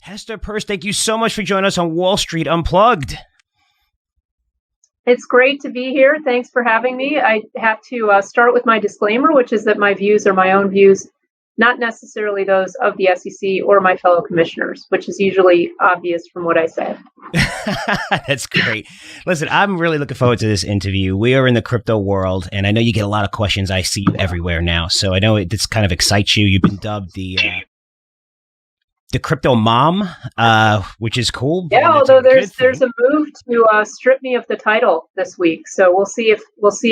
Hester Peirce, thank you so much for joining us on Wall Street Unplugged. It's great to be here. Thanks for having me. I have to start with my disclaimer, which is that my views are my own views, not necessarily those of the SEC or my fellow commissioners, which is usually obvious from what I say. That's great. Listen, I'm really looking forward to this interview. We are in the crypto world, and I know you get a lot of questions. I see you everywhere now, so I know this kind of excites you. You've been dubbed the crypto mom, which is cool. Yeah, although there's a move to strip me of the title this week, so we'll see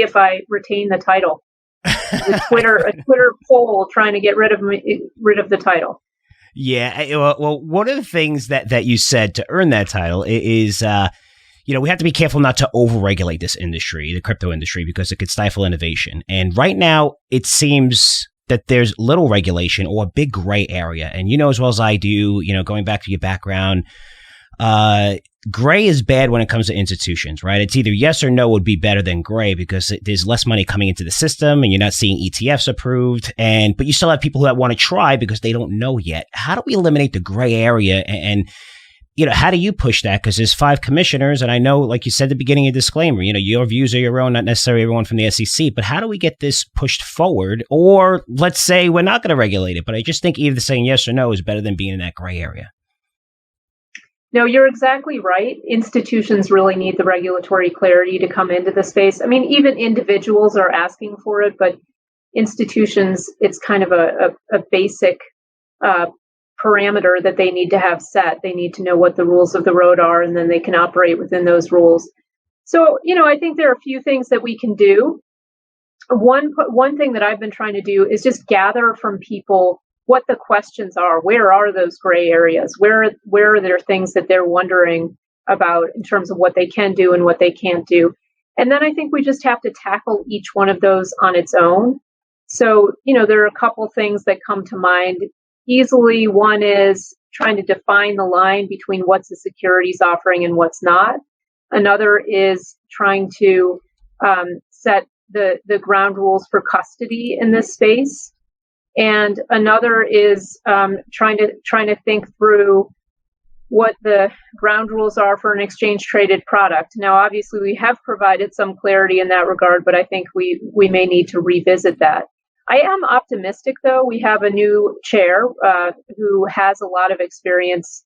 if I retain the title. A Twitter poll trying to get rid of the title. Yeah, well, one of the things that you said to earn that title is, we have to be careful not to overregulate this industry, the crypto industry, because it could stifle innovation. And right now, it seems that there's little regulation or a big gray area. And you know as well as I do, going back to your background, gray is bad when it comes to institutions, right? It's either yes or no would be better than gray because there's less money coming into the system and you're not seeing ETFs approved. But you still have people that want to try because they don't know yet. How do we eliminate the gray area? And how do you push that? Because there's 5 commissioners. And I know, like you said at the beginning of the disclaimer, your views are your own, not necessarily everyone from the SEC. But how do we get this pushed forward? Or let's say we're not going to regulate it. But I just think either saying yes or no is better than being in that gray area. No, you're exactly right. Institutions really need the regulatory clarity to come into the space. I mean, even individuals are asking for it, but institutions, it's kind of a basic parameter that they need to have set. They need to know what the rules of the road are, and then they can operate within those rules. So, I think there are a few things that we can do. One thing that I've been trying to do is just gather from people what the questions are. Where are those gray areas? Where are there things that they're wondering about in terms of what they can do and what they can't do? And then I think we just have to tackle each one of those on its own. So, there are a couple things that come to mind easily. One is trying to define the line between what's a securities offering and what's not. Another is trying to set the ground rules for custody in this space. And another is trying to think through what the ground rules are for an exchange traded product. Now, obviously, we have provided some clarity in that regard, but I think we may need to revisit that. I am optimistic, though. We have a new chair who has a lot of experience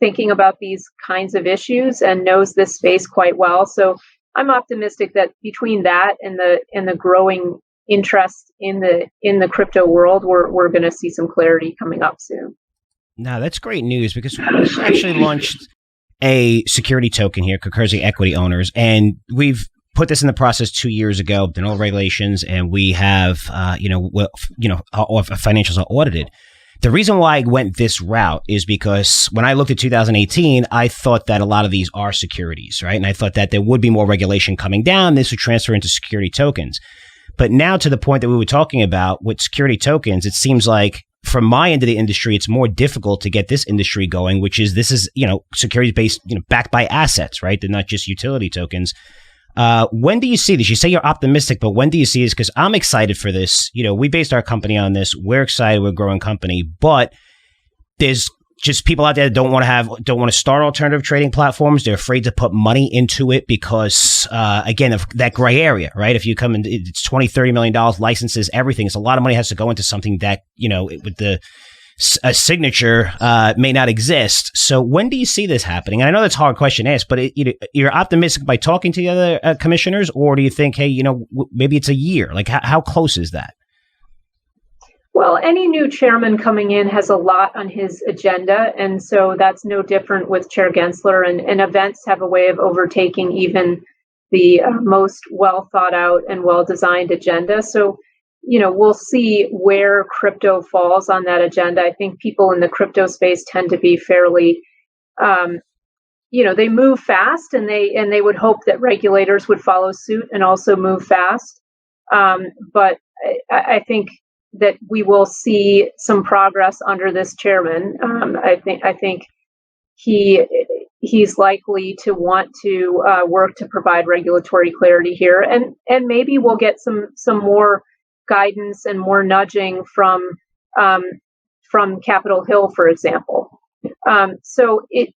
thinking about these kinds of issues and knows this space quite well. So I'm optimistic that between that and the growing interest in the crypto world, we're going to see some clarity coming up soon. No, that's great news because we actually launched a security token here, Curzio Equity Owners, and we've put this in the process 2 years ago, done all regulations, and we have, our financials are audited. The reason why I went this route is because when I looked at 2018, I thought that a lot of these are securities, right? And I thought that there would be more regulation coming down. This would transfer into security tokens. But now to the point that we were talking about with security tokens, it seems like from my end of the industry, it's more difficult to get this industry going, which is this is, securities based, backed by assets, right? They're not just utility tokens. When do you see this? You say you're optimistic, but when do you see this? Because I'm excited for this. We based our company on this. We're excited. We're a growing company, but there's just people out there that don't want to start alternative trading platforms. They're afraid to put money into it because, again, of that gray area, right? If you come in, it's $20-30 million, licenses, everything. It's a lot of money has to go into something that, with a signature may not exist. So when do you see this happening? And I know that's a hard question to ask, but you're optimistic by talking to the other commissioners, or do you think, hey, maybe it's a year? Like how close is that? Well, any new chairman coming in has a lot on his agenda, and so that's no different with Chair Gensler, and events have a way of overtaking even the most well thought out and well designed agenda. So, we'll see where crypto falls on that agenda. I think people in the crypto space tend to be fairly, they move fast, and they would hope that regulators would follow suit and also move fast. But I think that we will see some progress under this chairman. I think he's likely to want to work to provide regulatory clarity here, and maybe we'll get some more guidance and more nudging from Capitol Hill, for example. So it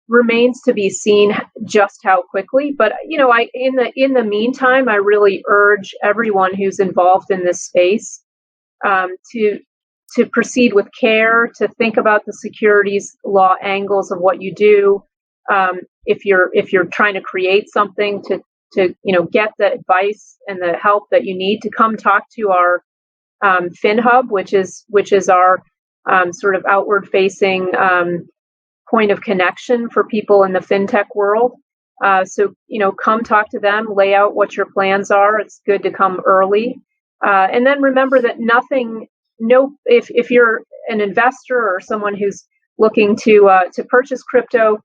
remains to be seen just how quickly. But in the meantime, I really urge everyone who's involved in this space to proceed with care, to think about the securities law angles of what you do. If you're trying to create something, to get the advice and the help that you need, to come talk to our FinHub, which is our sort of outward facing point of connection for people in the fintech world. So come talk to them, lay out what your plans are. It's good to come early, and then remember that if you're an investor or someone who's looking to purchase crypto,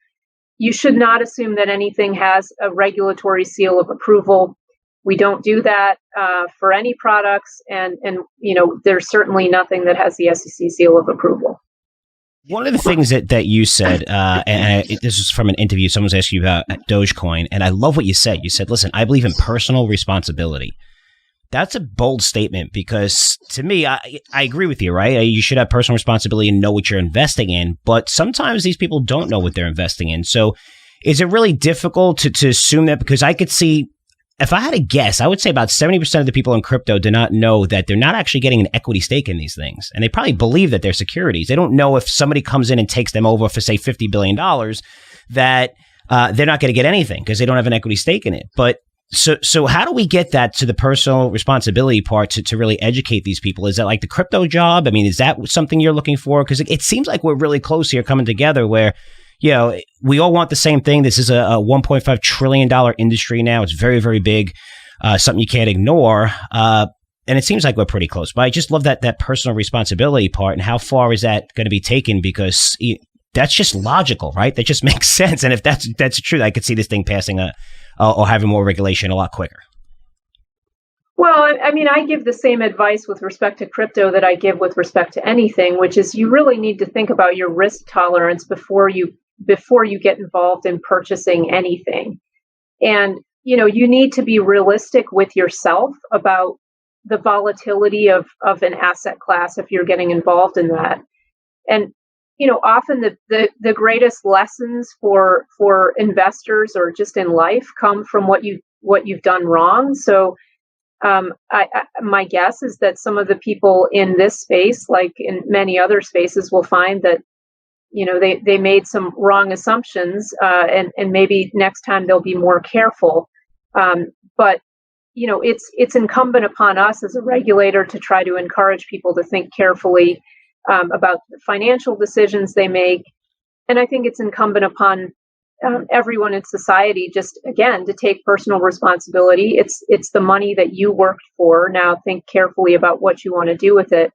you should not assume that anything has a regulatory seal of approval. We don't do that for any products, and there's certainly nothing that has the SEC seal of approval. One of the things that you said, and this is from an interview, someone was asking you about Dogecoin, and I love what you said. You said, listen, I believe in personal responsibility. That's a bold statement, because to me, I agree with you, right? You should have personal responsibility and know what you're investing in, but sometimes these people don't know what they're investing in. So is it really difficult to assume that? Because I could see, if I had to guess, I would say about 70% of the people in crypto do not know that they're not actually getting an equity stake in these things. And they probably believe that they're securities. They don't know if somebody comes in and takes them over for, say, $50 billion, that they're not going to get anything because they don't have an equity stake in it. But so how do we get that to the personal responsibility part to really educate these people? Is that like the crypto job? I mean, is that something you're looking for? Because it seems like we're really close here coming together where, we all want the same thing. This is a $1.5 trillion industry now. It's very, very big, something you can't ignore. And it seems like we're pretty close. But I just love that personal responsibility part. And how far is that going to be taken? Because that's just logical, right? That just makes sense. And if that's true, I could see this thing passing or having more regulation a lot quicker. Well, I mean, I give the same advice with respect to crypto that I give with respect to anything, which is you really need to think about your risk tolerance before you get involved in purchasing anything. And, you need to be realistic with yourself about the volatility of an asset class if you're getting involved in that. And, often the greatest lessons for investors or just in life come from what you've done wrong. So my guess is that some of the people in this space, like in many other spaces, will find that they made some wrong assumptions, and maybe next time they'll be more careful. But it's incumbent upon us as a regulator to try to encourage people to think carefully about the financial decisions they make. And I think it's incumbent upon everyone in society, just again, to take personal responsibility. It's the money that you worked for. Now think carefully about what you want to do with it.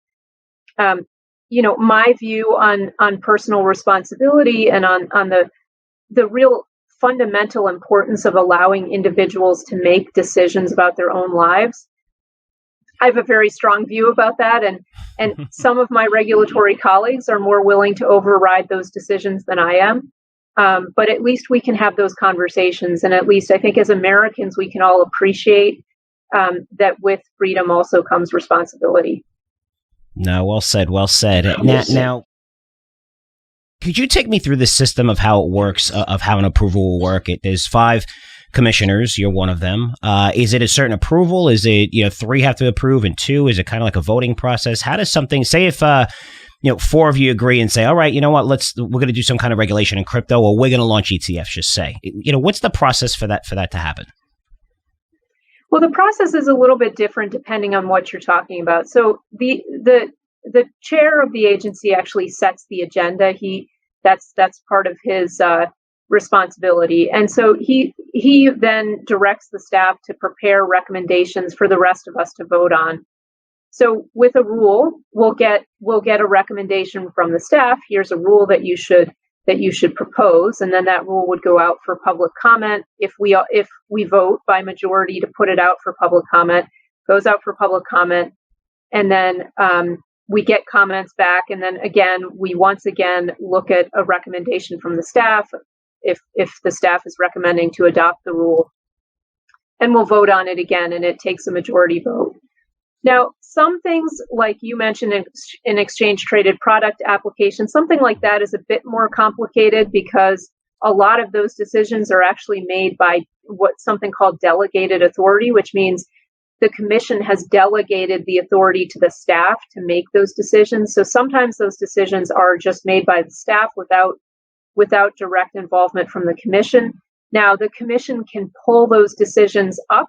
My view on personal responsibility and on the real fundamental importance of allowing individuals to make decisions about their own lives. I have a very strong view about that, and some of my regulatory colleagues are more willing to override those decisions than I am. But at least we can have those conversations, and at least I think as Americans we can all appreciate that with freedom also comes responsibility. No, well said, well said. Now, could you take me through the system of how it works, of how an approval will work? There's 5 commissioners. You're one of them. Is it a certain approval? Is it 3 have to approve and 2? Is it kind of like a voting process? How does something, say if 4 of you agree and say, all right, you know what, we're going to do some kind of regulation in crypto, or we're going to launch ETFs, just say, what's the process for that to happen? Well, the process is a little bit different depending on what you're talking about. So the chair of the agency actually sets the agenda. That's part of his responsibility. And so he then directs the staff to prepare recommendations for the rest of us to vote on. So with a rule, we'll get a recommendation from the staff. Here's a rule that you should propose, and then that rule would go out for public comment. If we vote by majority to put it out for public comment, goes out for public comment, and then we get comments back, and then again we once again look at a recommendation from the staff if the staff is recommending to adopt the rule, and we'll vote on it again, and it takes a majority vote. Now, some things like you mentioned in exchange traded product application, something like that is a bit more complicated because a lot of those decisions are actually made by what's something called delegated authority, which means the commission has delegated the authority to the staff to make those decisions. So sometimes those decisions are just made by the staff without direct involvement from the commission. Now, the commission can pull those decisions up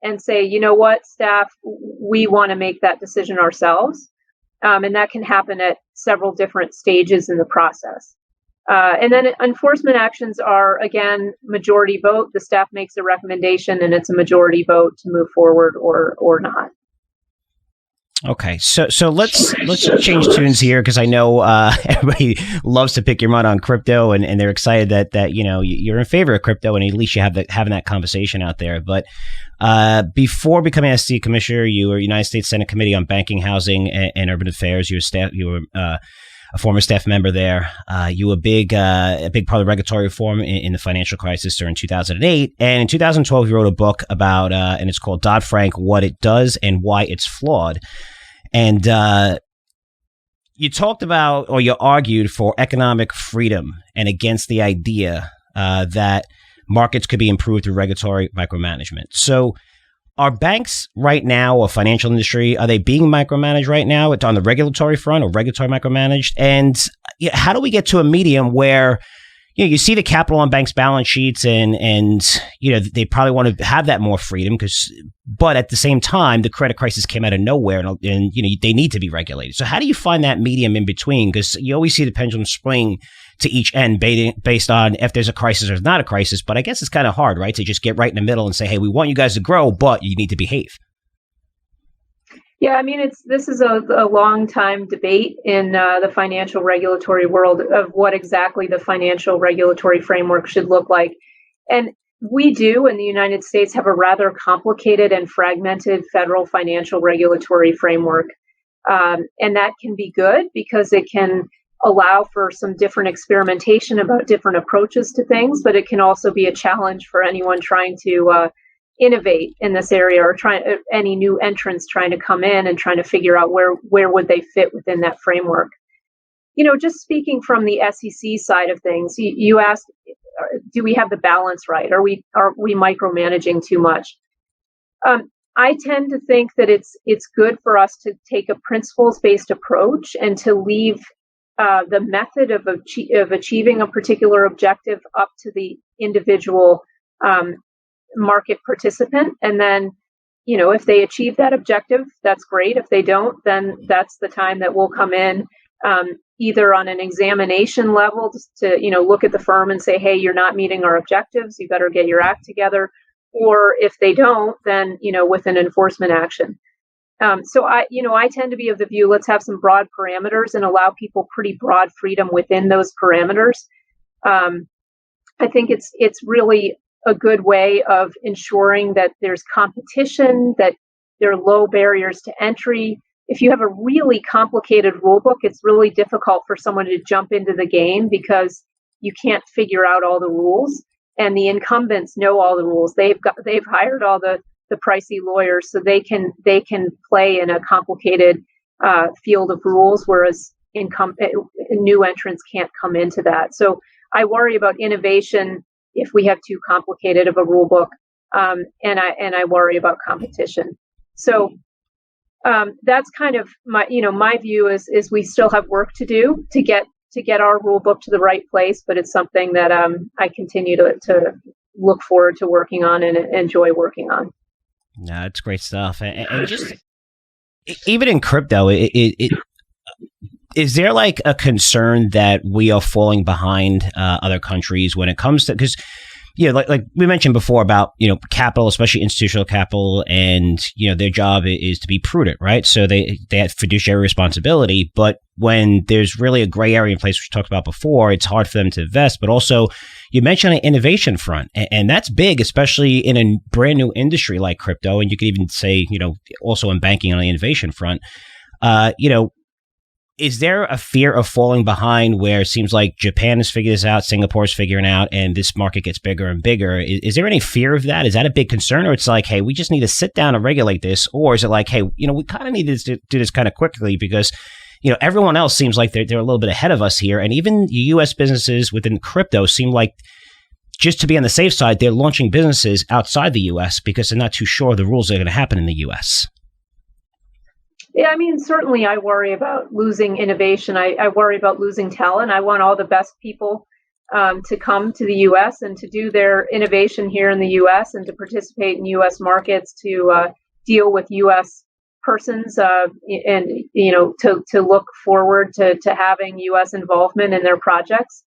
and say, you know what, staff, we want to make that decision ourselves. And that can happen at several different stages in the process. And then enforcement actions are, again, majority vote. The staff makes a recommendation and it's a majority vote to move forward or not. Okay, so let's change tunes here because I know everybody loves to pick your mind on crypto and they're excited that you're in favor of crypto and at least you have having that conversation out there. But before becoming SEC commissioner, you were United States Senate Committee on Banking, Housing, and Urban Affairs. You were a former staff member there. You were a big part of the regulatory reform in the financial crisis during 2008. And in 2012, you wrote a book about, and it's called Dodd-Frank, What It Does and Why It's Flawed. And you talked about, or you argued for economic freedom and against the idea that markets could be improved through regulatory micromanagement. So are banks right now, or financial industry, are they being micromanaged right now? It's on the regulatory front or regulatory micromanaged? And how do we get to a medium where you see the capital on banks' balance sheets and they probably want to have that more freedom but at the same time, the credit crisis came out of nowhere and they need to be regulated. So how do you find that medium in between? Because you always see the pendulum swing to each end based on if there's a crisis or not a crisis. But I guess it's kind of hard, right, to just get right in the middle and say, hey, we want you guys to grow, but you need to behave. Yeah, I mean, this is a long time debate in the financial regulatory world of what exactly the financial regulatory framework should look like. And we do in the United States have a rather complicated and fragmented federal financial regulatory framework. And that can be good because it can allow for some different experimentation about different approaches to things, but it can also be a challenge for anyone trying to innovate in this area or any new entrants trying to come in and trying to figure out where would they fit within that framework. Just speaking from the SEC side of things, you asked, do we have the balance right? Are we micromanaging too much? I tend to think that it's good for us to take a principles-based approach and to leave the method of achieving a particular objective up to the individual market participant. And then, if they achieve that objective, that's great. If they don't, then that's the time that we'll come in either on an examination level to look at the firm and say, hey, you're not meeting our objectives. You better get your act together. Or if they don't, then, with an enforcement action. So I tend to be of the view, let's have some broad parameters and allow people pretty broad freedom within those parameters. I think it's really a good way of ensuring that there's competition, that there are low barriers to entry. If you have a really complicated rule book, it's really difficult for someone to jump into the game because you can't figure out all the rules. And the incumbents know all the rules. They've hired all the pricey lawyers, so they can play in a complicated field of rules, whereas new entrants can't come into that. So I worry about innovation if we have too complicated of a rule book, and I worry about competition. So that's kind of my view is we still have work to do to get our rule book to the right place, but it's something that I continue to look forward to working on and enjoy working on. No, it's great stuff. And just even in crypto, is there like a concern that we are falling behind other countries when it comes to, because like we mentioned before about capital, especially institutional capital, and their job is to be prudent, right? So they have fiduciary responsibility, but when there's really a gray area in place, which we talked about before, it's hard for them to invest. But also, you mentioned an innovation front, and that's big, especially in a brand new industry like crypto, and you could even say also in banking on the innovation front. is there a fear of falling behind where it seems like Japan has figured this out, Singapore's figuring out, and this market gets bigger and bigger? Is there any fear of that? Is that a big concern? Or it's like, hey, we just need to sit down and regulate this? Or is it like, hey, we kind of need to do this kind of quickly because, everyone else seems like they're a little bit ahead of us here. And even U.S. businesses within crypto seem like, just to be on the safe side, they're launching businesses outside the U.S. because they're not too sure the rules are going to happen in the U.S. Yeah, I mean, certainly I worry about losing innovation. I worry about losing talent. I want all the best people to come to the U.S. and to do their innovation here in the U.S. and to participate in U.S. markets, to deal with U.S. persons and, to look forward to having U.S. involvement in their projects.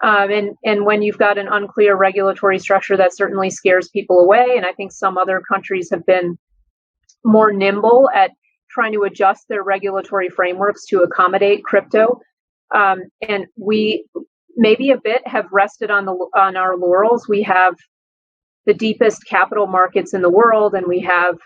And when you've got an unclear regulatory structure, that certainly scares people away. And I think some other countries have been more nimble at trying to adjust their regulatory frameworks to accommodate crypto. And we maybe a bit have rested on our laurels. We have the deepest capital markets in the world, and we have,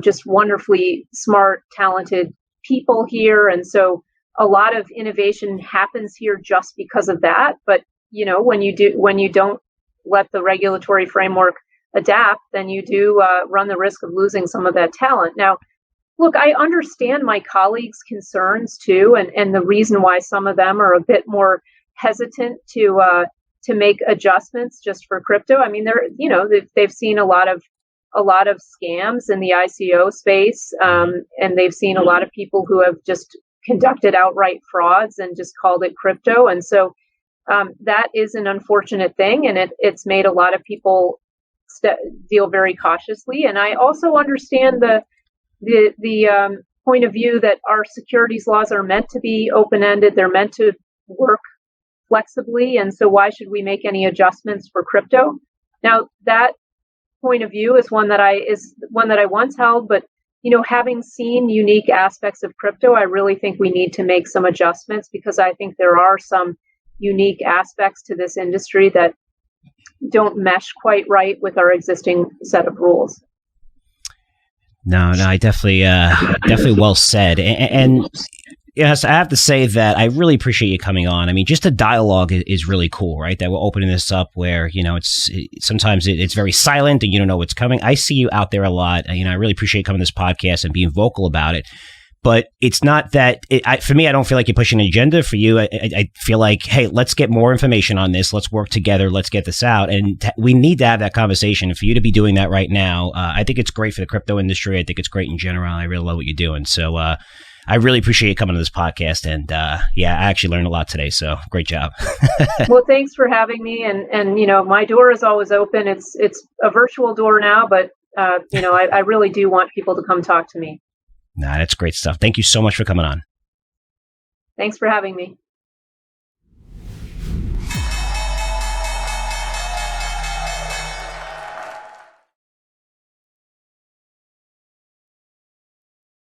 just wonderfully smart, talented people here. And so a lot of innovation happens here just because of that. But, when you don't let the regulatory framework adapt, then you do run the risk of losing some of that talent. Now, look, I understand my colleagues' concerns too, and the reason why some of them are a bit more hesitant to make adjustments just for crypto. I mean, they've seen a lot of scams in the ICO space, and they've seen a lot of people who have just conducted outright frauds and just called it crypto. And so that is an unfortunate thing, and it's made a lot of people deal very cautiously. And I also understand the point of view that our securities laws are meant to be open-ended. They're meant to work flexibly. And so why should we make any adjustments for crypto? Now, that point of view is one that I once held, but having seen unique aspects of crypto, I really think we need to make some adjustments because I think there are some unique aspects to this industry that don't mesh quite right with our existing set of rules. No, I definitely well said. And yes, I have to say that I really appreciate you coming on. I mean, just the dialogue is really cool, right? That we're opening this up where, sometimes it's very silent and you don't know what's coming. I see you out there a lot. I really appreciate coming to this podcast and being vocal about it. But it's not that, for me, I don't feel like you're pushing an agenda. For you, I feel like, hey, let's get more information on this. Let's work together. Let's get this out. And we need to have that conversation. And for you to be doing that right now, I think it's great for the crypto industry. I think it's great in general. I really love what you're doing. So I really appreciate you coming to this podcast. And I actually learned a lot today. So great job. Well, thanks for having me. And my door is always open. It's a virtual door now, but I really do want people to come talk to me. Nah, that's great stuff. Thank you so much for coming on. Thanks for having me.